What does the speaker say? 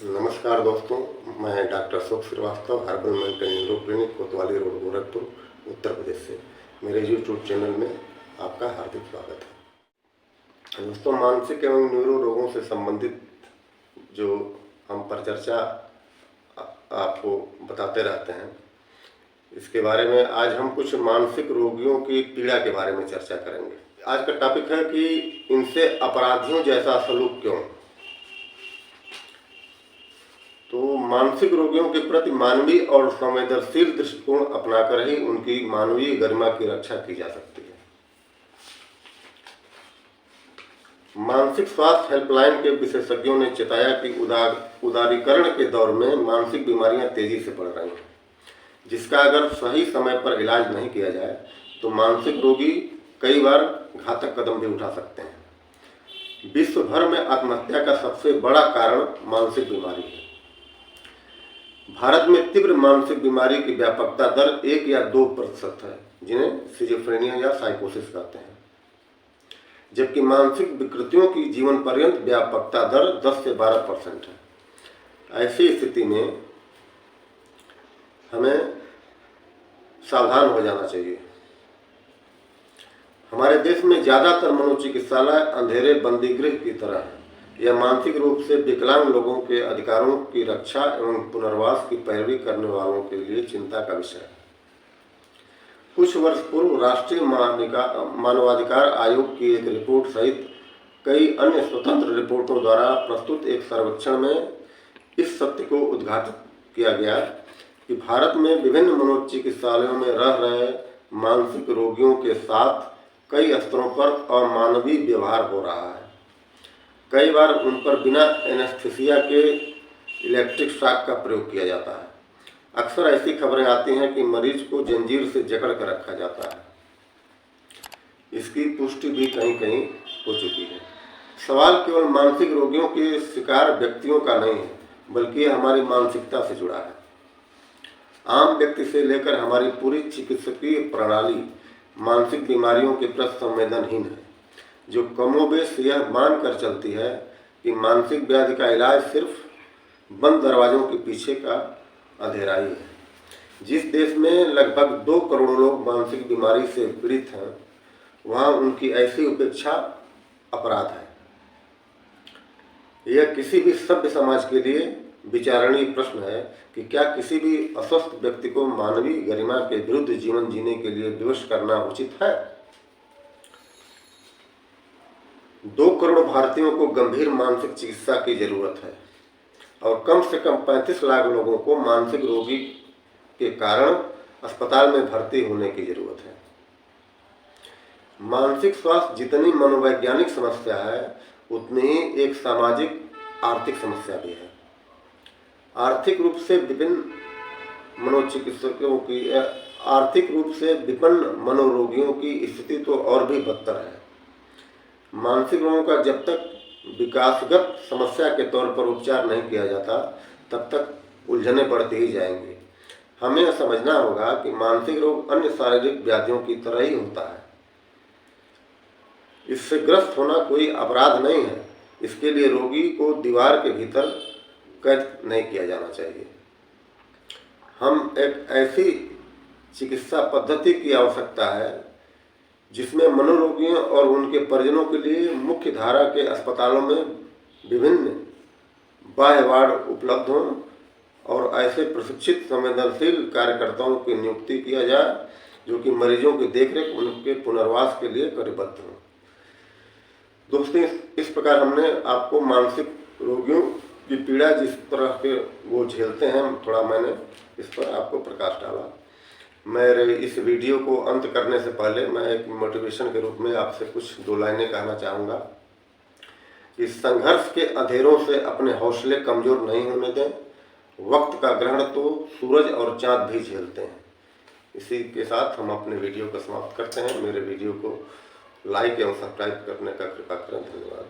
नमस्कार दोस्तों, मैं doctor Ashok Srivastava herbal mental neuro clinic Kotwali road Gorakhpur Uttar Pradesh से मेरे यूट्यूब चैनल में आपका हार्दिक स्वागत है। दोस्तों, मानसिक एवं न्यूरो रोगों से संबंधित जो हम परिचर्चा आपको बताते रहते हैं, इसके बारे में आज हम कुछ मानसिक रोगियों की पीड़ा के बारे में चर्चा करेंगे। आज का टॉपिक है कि इनसे अपराधियों जैसा सलूक क्यों। तो मानसिक रोगियों के प्रति मानवीय और संवेदनशील दृष्टिकोण अपनाकर ही उनकी मानवीय गरिमा की रक्षा की जा सकती है। मानसिक स्वास्थ्य हेल्पलाइन के विशेषज्ञों ने चेताया कि उदारीकरण के दौर में मानसिक बीमारियां तेजी से बढ़ रही हैं, जिसका अगर सही समय पर इलाज नहीं किया जाए तो मानसिक रोगी कई बार घातक कदम भी उठा सकते हैं। विश्व भर में आत्महत्या का सबसे बड़ा कारण मानसिक बीमारी है। भारत में तीव्र मानसिक बीमारी की व्यापकता दर 1 या 2% है, जिन्हें सिजोफ्रेनिया या साइकोसिस कहते हैं, जबकि मानसिक विकृतियों की जीवन पर्यंत व्यापकता दर 10 से 12% है। ऐसी स्थिति में हमें सावधान हो जाना चाहिए। हमारे देश में ज़्यादातर मनोचिकित्सालय अंधेरे बंदीगृह की तरह है। यह मानसिक रूप से विकलांग लोगों के अधिकारों की रक्षा एवं पुनर्वास की पैरवी करने वालों के लिए चिंता का विषय है। कुछ वर्ष पूर्व राष्ट्रीय मानवाधिकार आयोग की एक रिपोर्ट सहित कई अन्य स्वतंत्र रिपोर्टों द्वारा प्रस्तुत एक सर्वेक्षण में इस सत्य को उद्घाटित किया गया कि भारत में विभिन्न मनोचिकित्सालयों में रह रहे मानसिक रोगियों के साथ कई स्तरों पर अमानवीय व्यवहार हो रहा है। कई बार उन पर बिना एनेस्थीसिया के इलेक्ट्रिक शॉक का प्रयोग किया जाता है। अक्सर ऐसी खबरें आती हैं कि मरीज को जंजीर से जकड़ कर रखा जाता है। इसकी पुष्टि भी कहीं कहीं हो चुकी है। सवाल केवल मानसिक रोगियों के शिकार व्यक्तियों का नहीं है, बल्कि यह हमारी मानसिकता से जुड़ा है। आम व्यक्ति से लेकर हमारी पूरी चिकित्सकीय प्रणाली मानसिक बीमारियों के प्रति संवेदनहीन है, जो कमोबेश यह मानकर चलती है कि मानसिक व्याधि का इलाज सिर्फ बंद दरवाजों के पीछे का अंधेरा ही है। जिस देश में लगभग 2 करोड़ लोग मानसिक बीमारी से पीड़ित हैं, वहाँ उनकी ऐसी उपेक्षा अपराध है। यह किसी भी सभ्य समाज के लिए विचारणीय प्रश्न है कि क्या किसी भी अस्वस्थ व्यक्ति को मानवीय गरिमा के विरुद्ध जीवन जीने के लिए विवश करना उचित है। 2 करोड़ भारतीयों को गंभीर मानसिक चिकित्सा की जरूरत है और कम से कम 35 लाख लोगों को मानसिक रोगी के कारण अस्पताल में भर्ती होने की जरूरत है। मानसिक स्वास्थ्य जितनी मनोवैज्ञानिक समस्या है, उतनी ही एक सामाजिक आर्थिक समस्या भी है। आर्थिक रूप से विपन्न मनोरोगियों की स्थिति तो और भी बदतर है। मानसिक रोगों का जब तक विकासगत समस्या के तौर पर उपचार नहीं किया जाता, तब तक उलझने बढ़ती ही जाएंगी। हमें यह समझना होगा कि मानसिक रोग अन्य शारीरिक व्याधियों की तरह ही होता है। इससे ग्रस्त होना कोई अपराध नहीं है। इसके लिए रोगी को दीवार के भीतर कैद नहीं किया जाना चाहिए। हम एक ऐसी चिकित्सा पद्धति की आवश्यकता है जिसमें मनोरोगियों और उनके परिजनों के लिए मुख्य धारा के अस्पतालों में विभिन्न बाह्य वार्ड उपलब्ध हों और ऐसे प्रशिक्षित संवेदनशील कार्यकर्ताओं की नियुक्ति किया जाए जो कि मरीजों की देखरेख उनके पुनर्वास के लिए कटिबद्ध हों। दोस्तों, इस प्रकार हमने आपको मानसिक रोगियों की पीड़ा जिस तरह के वो झेलते हैं, थोड़ा मैंने इस पर आपको प्रकाश डाला। मेरे इस वीडियो को अंत करने से पहले मैं एक मोटिवेशन के रूप में आपसे कुछ 2 लाइनें कहना चाहूँगा कि संघर्ष के अंधेरों से अपने हौसले कमज़ोर नहीं होने दें। वक्त का ग्रहण तो सूरज और चाँद भी झेलते हैं। इसी के साथ हम अपने वीडियो को समाप्त करते हैं। मेरे वीडियो को लाइक एवं सब्सक्राइब करने का कृपा करें। धन्यवाद।